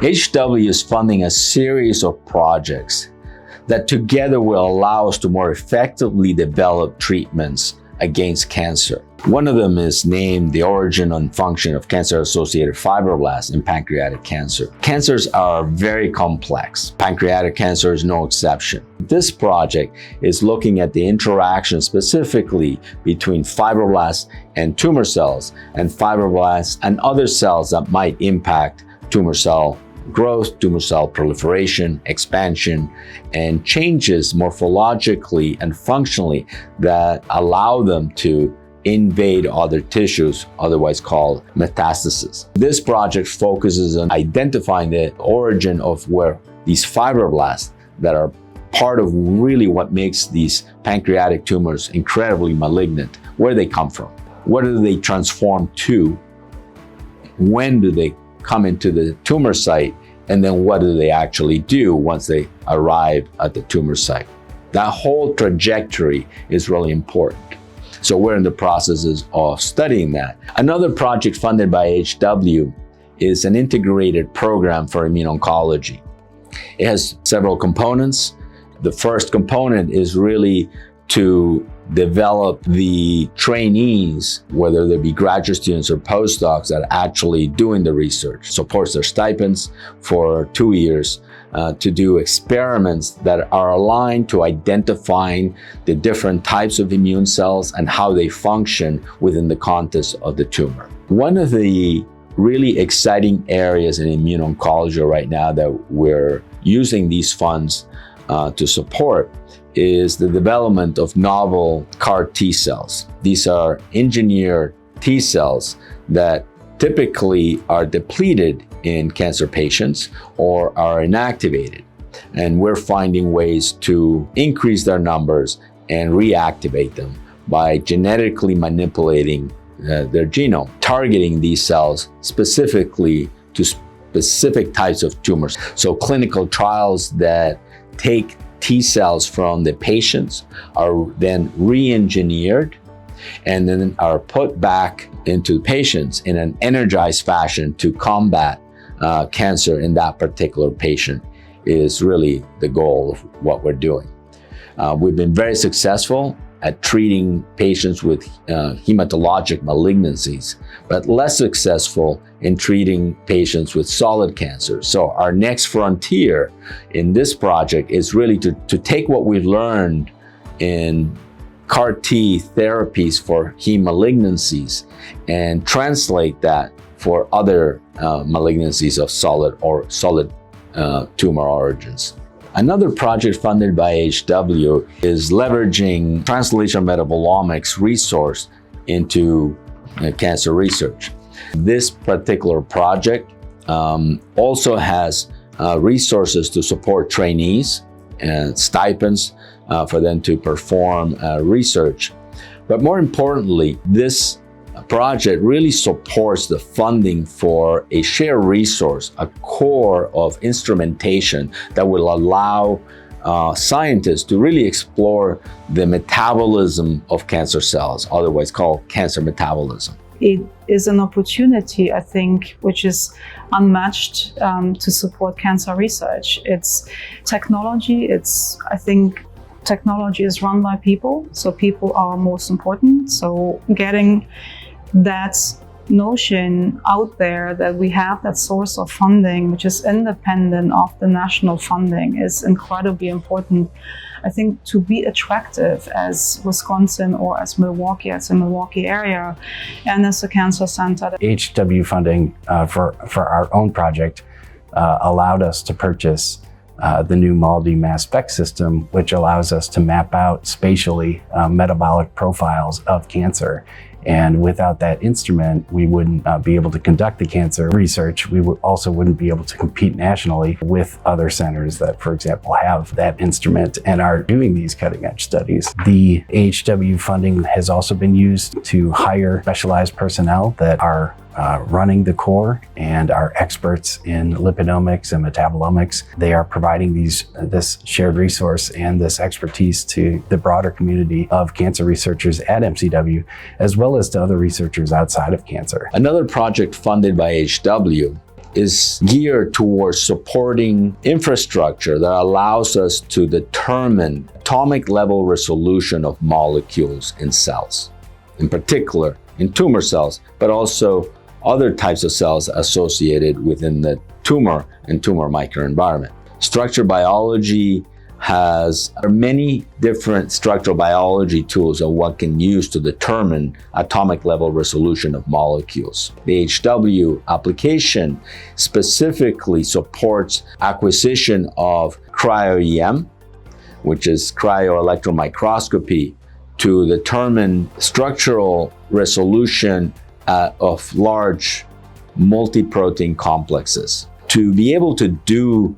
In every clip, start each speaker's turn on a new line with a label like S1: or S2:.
S1: AHW is funding a series of projects that together will allow us to more effectively develop treatments against cancer. One of them is named The Origin and Function of Cancer-Associated Fibroblasts in Pancreatic Cancer. Cancers are very complex. Pancreatic cancer is no exception. This project is looking at the interaction specifically between fibroblasts and tumor cells, and fibroblasts and other cells that might impact tumor cell growth, tumor cell proliferation, expansion, and changes morphologically and functionally that allow them to invade other tissues, otherwise called metastasis. This project focuses on identifying the origin of where these fibroblasts that are part of really what makes these pancreatic tumors incredibly malignant, where they come from, what do they transform to, when do they come into the tumor site, and then what do they actually do once they arrive at the tumor site. That whole trajectory is really important. So we're in the processes of studying that. Another project funded by AHW is an integrated program for Immuno-Oncology. It has several components. The first component is really to develop the trainees, whether they be graduate students or postdocs, that are actually doing the research, supports their stipends for 2 years to do experiments that are aligned to identifying the different types of immune cells and how they function within the context of the tumor. One of the really exciting areas in Immuno-Oncology right now that we're using these funds to support is the development of novel CAR T cells. These are engineered T cells that typically are depleted in cancer patients or are inactivated. And we're finding ways to increase their numbers and reactivate them by genetically manipulating their genome, targeting these cells specifically to specific types of tumors. So clinical trials that take T cells from the patients are then re-engineered and then are put back into the patients in an energized fashion to combat cancer in that particular patient is really the goal of what we're doing. We've been very successful at treating patients with hematologic malignancies, but less successful in treating patients with solid cancer. So our next frontier in this project is really to take what we've learned in CAR T therapies for heme malignancies and translate that for other malignancies of solid tumor origins. Another project funded by AHW is leveraging translational metabolomics resource into cancer research. This particular project also has resources to support trainees and stipends for them to perform research. But more importantly, this project really supports the funding for a shared resource, a core of instrumentation that will allow scientists to really explore the metabolism of cancer cells, otherwise called cancer metabolism.
S2: It is an opportunity, I think, which is unmatched to support cancer research. It's technology, I think technology is run by people, so people are most important. So getting that notion out there that we have that source of funding, which is independent of the national funding, is incredibly important. I think to be attractive as Wisconsin or as Milwaukee, as a Milwaukee area, and as a cancer center.
S3: AHW funding for our own project allowed us to purchase the new MALDI mass spec system, which allows us to map out spatially metabolic profiles of cancer. And without that instrument, we wouldn't be able to conduct the cancer research. We also wouldn't be able to compete nationally with other centers that, for example, have that instrument and are doing these cutting edge studies. The AHW funding has also been used to hire specialized personnel that are running the core and are experts in lipidomics and metabolomics. They are providing this shared resource and this expertise to the broader community of cancer researchers at MCW, as well as to other researchers outside of cancer.
S1: Another project funded by AHW is geared towards supporting infrastructure that allows us to determine atomic level resolution of molecules in cells, in particular in tumor cells, but also other types of cells associated within the tumor and tumor microenvironment. Structural biology has many different structural biology tools that one can use to determine atomic level resolution of molecules. The AHW application specifically supports acquisition of cryo-EM, which is cryo-electron microscopy, to determine structural resolution of large multi-protein complexes. To be able to do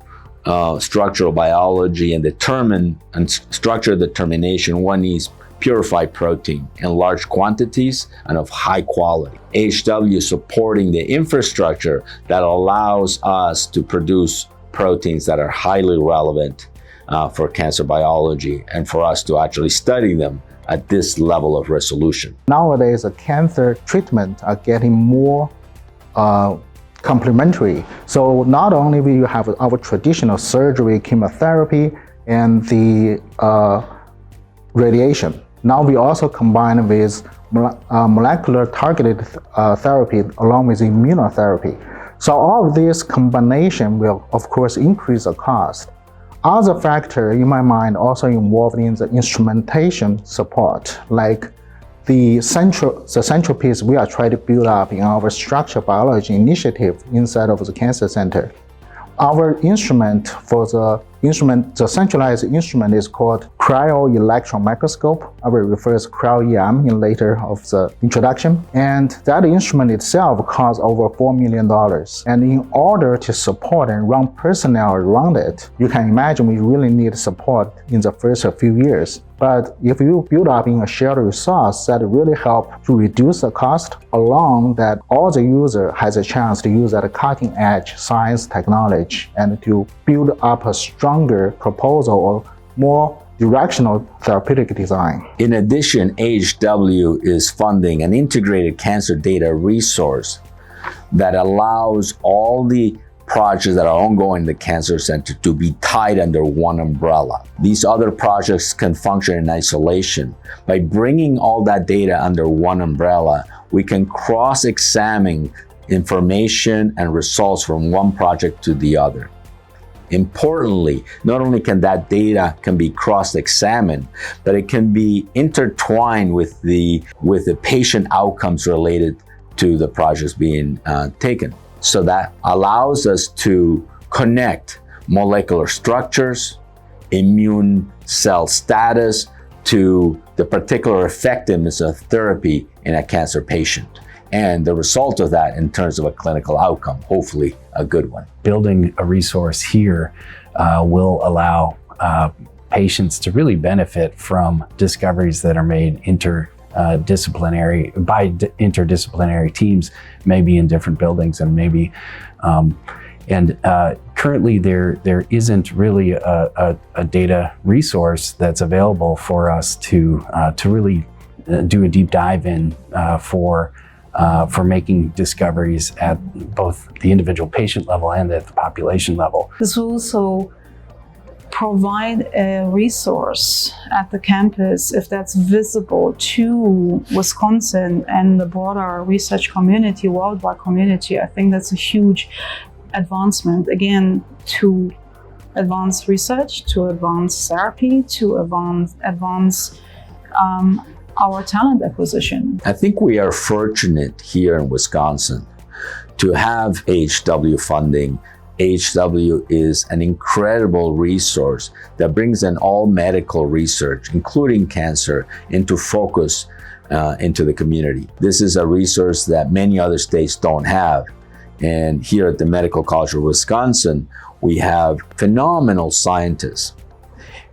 S1: structural biology and determine and structure determination, one needs purified protein in large quantities and of high quality. AHW supporting the infrastructure that allows us to produce proteins that are highly relevant for cancer biology and for us to actually study them at this level of resolution.
S4: Nowadays, cancer treatment are getting more complementary. So not only will you have our traditional surgery, chemotherapy, and the radiation, now we also combine with molecular targeted therapy along with immunotherapy. So all of this combination will, of course, increase the cost. Other factor in my mind also involved in the instrumentation support, like the central piece we are trying to build up in our structural biology initiative inside of the cancer center. Our instrument the centralized instrument is called cryo-electron microscope. I will refer to cryo-EM in later of the introduction. And that instrument itself costs over $4 million. And in order to support and run personnel around it, you can imagine we really need support in the first few years. But if you build up in a shared resource, that really help to reduce the cost, along that all the user has a chance to use that cutting edge science technology and to build up a stronger proposal or more directional therapeutic design.
S1: In addition, AHW is funding an integrated cancer data resource that allows all the projects that are ongoing in the Cancer Center to be tied under one umbrella. These other projects can function in isolation. By bringing all that data under one umbrella, we can cross-examine information and results from one project to the other. Importantly, not only can that data be cross-examined, but it can be intertwined with the patient outcomes related to the projects being taken. So that allows us to connect molecular structures, immune cell status to the particular effectiveness of therapy in a cancer patient. And the result of that in terms of a clinical outcome, hopefully a good one.
S3: Building a resource here will allow patients to really benefit from discoveries that are made by interdisciplinary teams, maybe in different buildings, and maybe currently there isn't really a data resource that's available for us to really do a deep dive in for making discoveries at both the individual patient level and at the population level.
S2: This will also provide a resource at the campus if that's visible to Wisconsin and the broader research community, worldwide community. I think that's a huge advancement, again, to advance research, to advance therapy, to advance our talent acquisition.
S1: I think we are fortunate here in Wisconsin to have AHW funding. AHW is an incredible resource that brings in all medical research, including cancer, into focus into the community. This is a resource that many other states don't have. And here at the Medical College of Wisconsin, we have phenomenal scientists.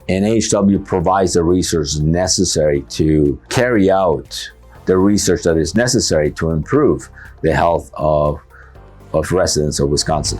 S1: And AHW provides the resources necessary to carry out the research that is necessary to improve the health of residents of Wisconsin.